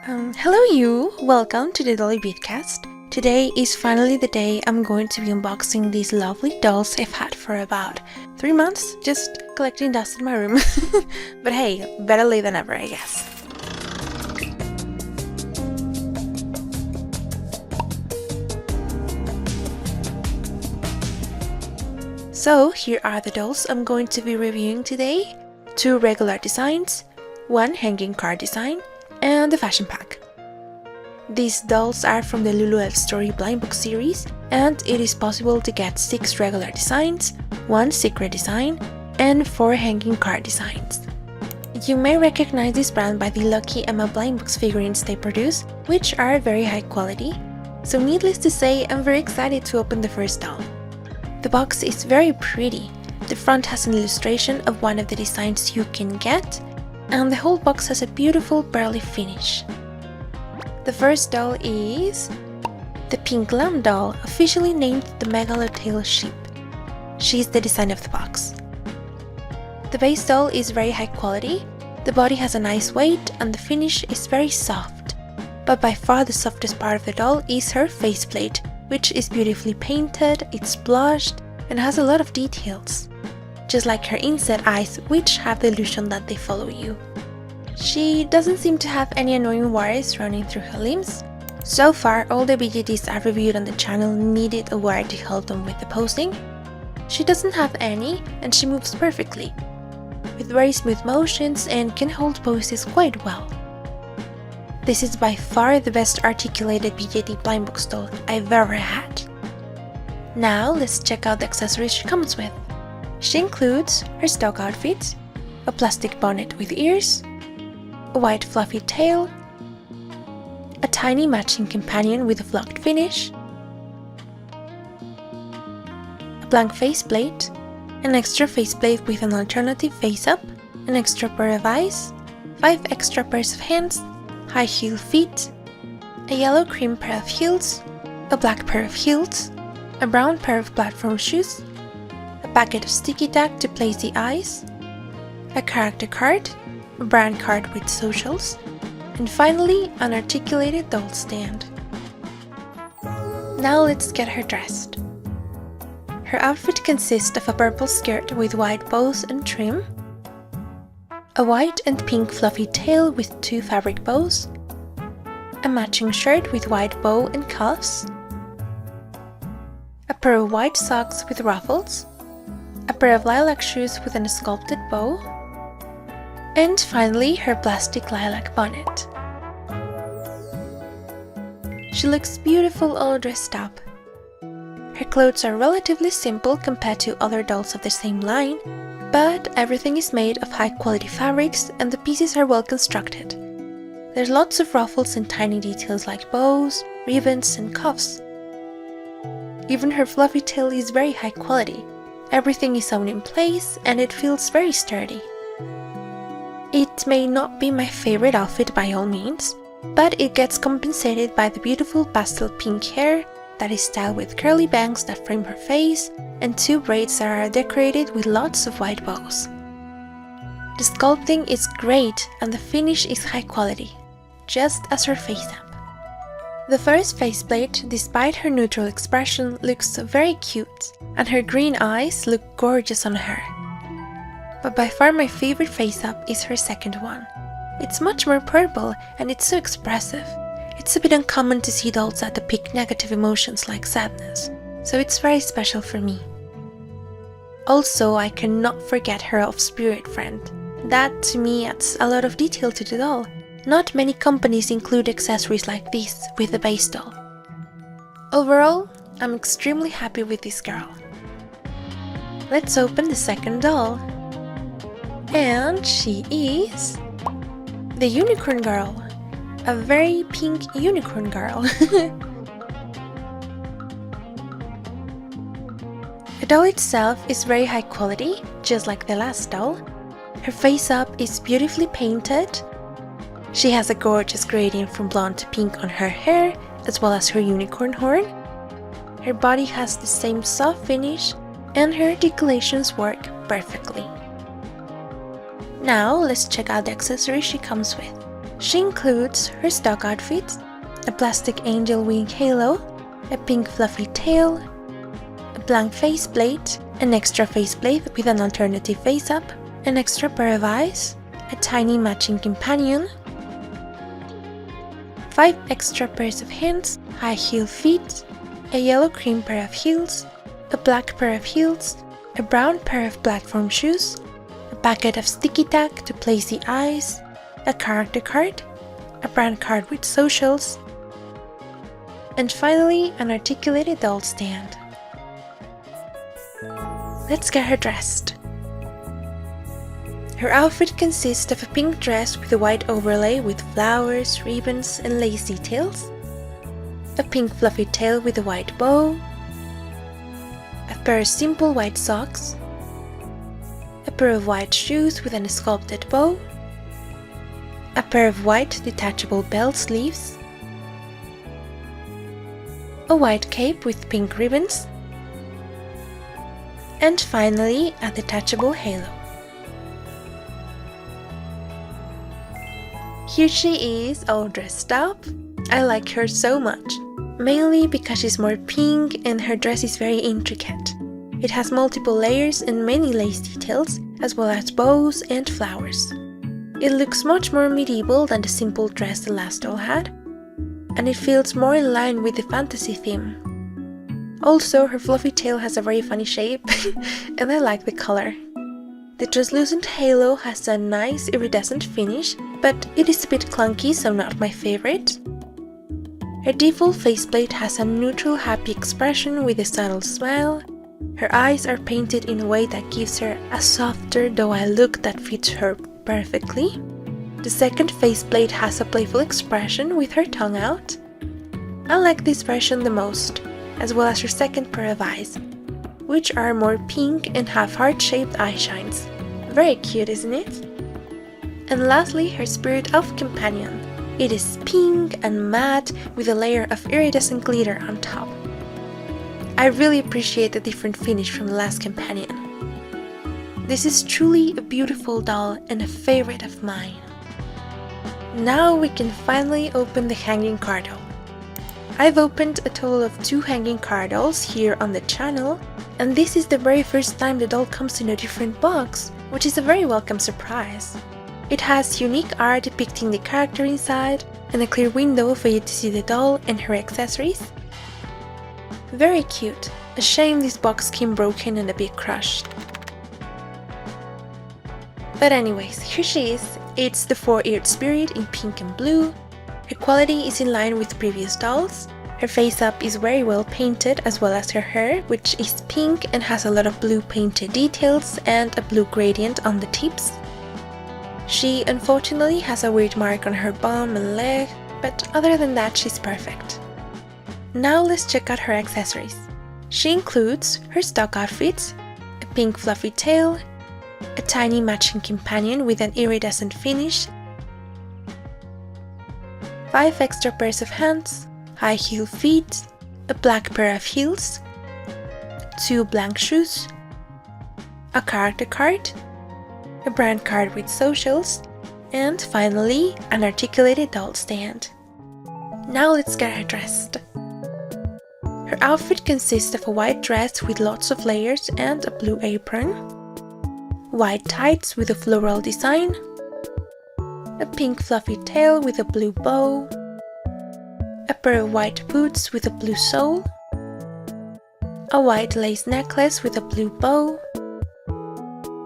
Hello you! Welcome to the Dolly Beatcast. Today is finally the day I'm going to be unboxing these lovely dolls I've had for about 3 months, just collecting dust in my room. But hey, better late than never, I guess. So here are the dolls I'm going to be reviewing today. 2 regular designs, 1 hanging card design, and the fashion pack. These dolls are from the Luluelf Story BJD series, and it is possible to get 6 regular designs, 1 secret design, and 4 hanging card designs. You may recognize this brand by the 𝓗𝓮𝓵 BJD figurines they produce, which are very high quality. So needless to say, I'm very excited to open the first doll. The box is very pretty. The front has an illustration of one of the designs you can get, and the whole box has a beautiful pearly finish. The first doll is the pink lamb doll, officially named the Megalotail Sheep. She's the design of the box. The base doll is very high quality, the body has a nice weight, and the finish is very soft. But by far the softest part of the doll is her faceplate, which is beautifully painted, it's blushed, and has a lot of details. Just like her inset eyes, which have the illusion that they follow you. She doesn't seem to have any annoying wires running through her limbs. So far, all the BJDs I've reviewed on the channel needed a wire to help them with the posing. She doesn't have any, and she moves perfectly, with very smooth motions and can hold poses quite well. This is by far the best articulated BJD blind box doll I've ever had. Now let's check out the accessories she comes with. She includes her stock outfit, a plastic bonnet with ears, a white fluffy tail, a tiny matching companion with a flocked finish, a blank faceplate, an extra faceplate with an alternative face-up, an extra pair of eyes, 5 extra pairs of hands, high heel feet, a yellow cream pair of heels, a black pair of heels, a brown pair of platform shoes, a packet of sticky tack to place the eyes, a character card, a brand card with socials, and finally an articulated doll stand. Now let's get her dressed. Her outfit consists of a purple skirt with white bows and trim, a white and pink fluffy tail with 2 fabric bows, a matching shirt with white bow and cuffs, a pair of white socks with ruffles, a pair of lilac shoes with a sculpted bow, and finally her plastic lilac bonnet. She looks beautiful all dressed up. Her clothes are relatively simple compared to other dolls of the same line, but everything is made of high quality fabrics and the pieces are well constructed. There's lots of ruffles and tiny details like bows, ribbons, and cuffs. Even her fluffy tail is very high quality. Everything is sewn in place and it feels very sturdy. It may not be my favorite outfit by all means, but it gets compensated by the beautiful pastel pink hair that is styled with curly bangs that frame her face and 2 braids that are decorated with lots of white bows. The sculpting is great and the finish is high quality, just as her face-up. The first faceplate, despite her neutral expression, looks very cute, and her green eyes look gorgeous on her. But by far my favorite face-up is her second one. It's much more purple and it's so expressive. It's a bit uncommon to see dolls that depict negative emotions like sadness, so it's very special for me. Also, I cannot forget her off-spirit friend. That to me adds a lot of detail to the doll. Not many companies include accessories like this with the base doll. Overall, I'm extremely happy with this girl. Let's open the second doll. And she is the unicorn girl. A very pink unicorn girl. The doll itself is very high quality, just like the last doll. Her face-up is beautifully painted. She has a gorgeous gradient from blonde to pink on her hair, as well as her unicorn horn. Her body has the same soft finish, and her articulations work perfectly. Now let's check out the accessories she comes with. She includes her stock outfit, a plastic angel wing halo, a pink fluffy tail, a blank faceplate, an extra faceplate with an alternative face up, an extra pair of eyes, a tiny matching companion, 5 extra pairs of hands, high heel feet, a yellow cream pair of heels, a black pair of heels, a brown pair of platform shoes, a packet of sticky tack to place the eyes, a character card, a brand card with socials, and finally an articulated doll stand. Let's get her dressed. Her outfit consists of a pink dress with a white overlay with flowers, ribbons, and lace details, a pink fluffy tail with a white bow, a pair of simple white socks, a pair of white shoes with an sculpted bow, a pair of white detachable bell sleeves, a white cape with pink ribbons, and finally a detachable halo. Here she is, all dressed up. I like her so much, mainly because she's more pink and her dress is very intricate. It has multiple layers and many lace details, as well as bows and flowers. It looks much more medieval than the simple dress the last doll had, and it feels more in line with the fantasy theme. Also, her fluffy tail has a very funny shape, and I like the color. The translucent halo has a nice iridescent finish, but it is a bit clunky, so not my favorite. Her default faceplate has a neutral happy expression with a subtle smile. Her eyes are painted in a way that gives her a softer doe-eye look that fits her perfectly. The second faceplate has a playful expression with her tongue out. I like this version the most, as well as her second pair of eyes, which are more pink and have heart-shaped eye shines. Very cute, isn't it? And lastly, her spirit elf companion. It is pink and matte with a layer of iridescent glitter on top. I really appreciate the different finish from the last companion. This is truly a beautiful doll and a favorite of mine. Now we can finally open the hanging car doll. I've opened a total of 2 hanging car dolls here on the channel, and this is the very first time the doll comes in a different box, which is a very welcome surprise. It has unique art depicting the character inside, and a clear window for you to see the doll and her accessories. Very cute. A shame this box came broken and a bit crushed. But anyways, here she is. It's the 4-eared spirit in pink and blue. Her quality is in line with previous dolls. Her face up is very well painted, as well as her hair, which is pink and has a lot of blue painted details and a blue gradient on the tips. She unfortunately has a weird mark on her bum and leg, but other than that she's perfect. Now let's check out her accessories. She includes her stock outfit, a pink fluffy tail, a tiny matching companion with an iridescent finish, 5 extra pairs of hands, high heel feet, a black pair of heels, 2 blank shoes, a character card, a brand card with socials, and finally an articulated doll stand. Now let's get her dressed. Her outfit consists of a white dress with lots of layers and a blue apron, white tights with a floral design, a pink fluffy tail with a blue bow, a pair of white boots with a blue sole, a white lace necklace with a blue bow,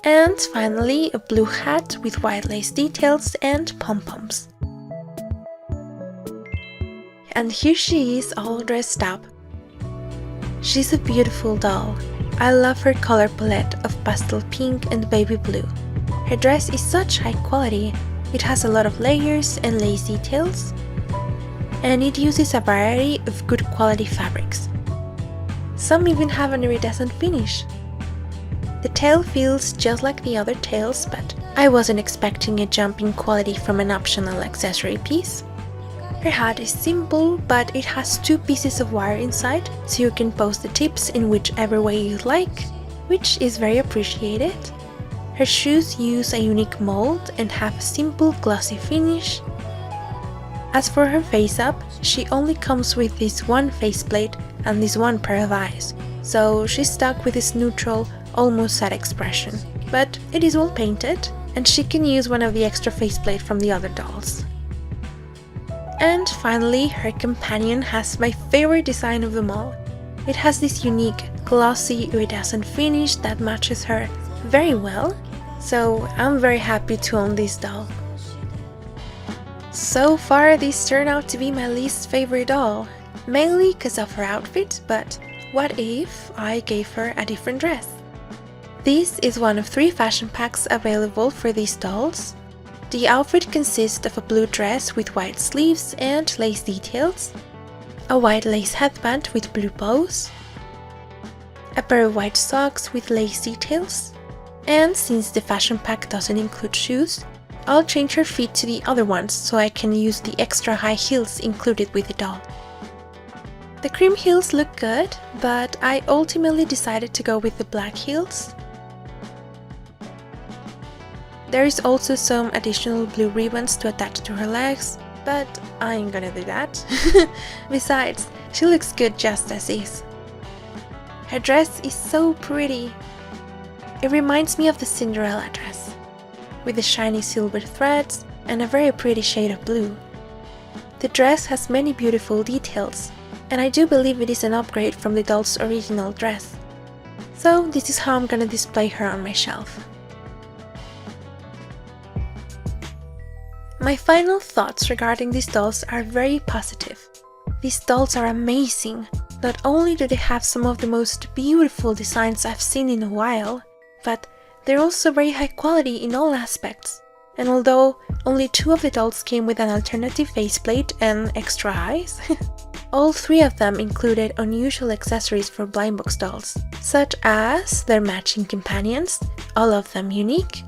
and finally a blue hat with white lace details and pom-poms. And here she is, all dressed up. She's a beautiful doll. I love her color palette of pastel pink and baby blue. Her dress is such high quality. It has a lot of layers and lace details, and it uses a variety of good quality fabrics. Some even have an iridescent finish. The tail feels just like the other tails, but I wasn't expecting a jump in quality from an optional accessory piece. Her hat is simple, but it has 2 pieces of wire inside, so you can post the tips in whichever way you like, which is very appreciated. Her shoes use a unique mold and have a simple glossy finish. As for her face up, she only comes with this one faceplate and this one pair of eyes, so she's stuck with this neutral, almost sad expression. But it is well painted, and she can use one of the extra faceplate from the other dolls. And finally, her companion has my favorite design of them all. It has this unique, glossy iridescent finish that matches her very well, so I'm very happy to own this doll. So far, this turned out to be my least favorite doll, mainly because of her outfit, but what if I gave her a different dress? This is one of 3 fashion packs available for these dolls. The outfit consists of a blue dress with white sleeves and lace details, a white lace headband with blue bows, a pair of white socks with lace details, and since the fashion pack doesn't include shoes, I'll change her feet to the other ones so I can use the extra high heels included with the doll. The cream heels look good, but I ultimately decided to go with the black heels. There is also some additional blue ribbons to attach to her legs, but I ain't gonna do that. Besides, she looks good just as is. Her dress is so pretty. It reminds me of the Cinderella dress, with the shiny silver threads and a very pretty shade of blue. The dress has many beautiful details, and I do believe it is an upgrade from the doll's original dress. So this is how I'm gonna display her on my shelf. My final thoughts regarding these dolls are very positive. These dolls are amazing. Not only do they have some of the most beautiful designs I've seen in a while, but they're also very high quality in all aspects. And although only 2 of the dolls came with an alternative faceplate and extra eyes, all 3 of them included unusual accessories for blind box dolls, such as their matching companions, all of them unique,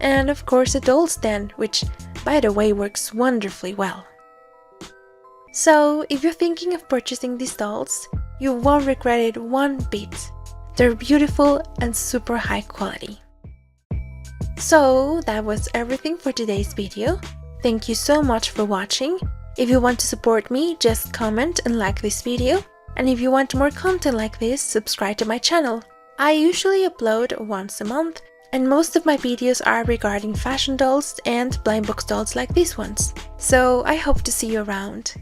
and of course the doll stand, which by the way works wonderfully well. So if you're thinking of purchasing these dolls, you won't regret it one bit. They're beautiful and super high quality. So that was everything for today's video. Thank you so much for watching. If you want to support me, just comment and like this video. And if you want more content like this, subscribe to my channel. I usually upload once a month, and most of my videos are regarding fashion dolls and blind box dolls like these ones. So I hope to see you around.